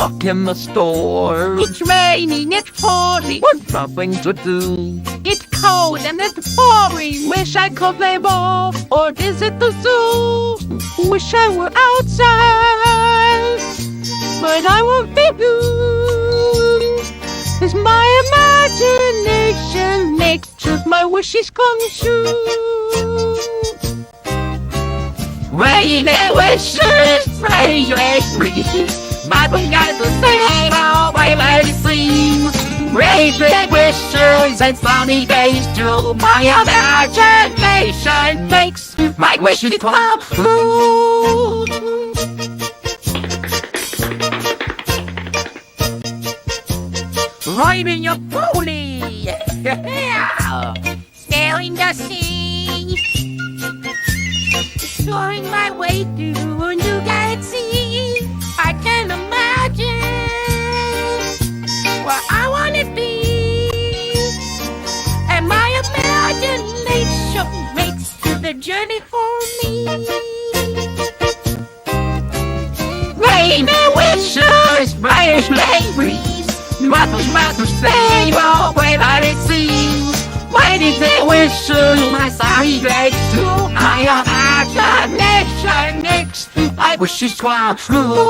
stuck in the store. It's raining, it's pouring, with nothing to do. It's cold and it's boring. Wish I could play ball or visit the zoo. Wish I were outside, but I won't be blue. 'Cause my imagination makes just my wishes come true. Rainy wishes, rainy wishes, but we got the same old way it seems. Rainy wishes and sunny days too. My imagination makes my wishes come true. Riding your pony, sailing the sea, soaring my way through a new galaxy. I can imagine where I wanna be, and my imagination makes the journey for me. Rainy wishes, bright slavery. What say, oh, way that it seems. Why did they wish my sorry legs to my imagination next? I wish it's come true.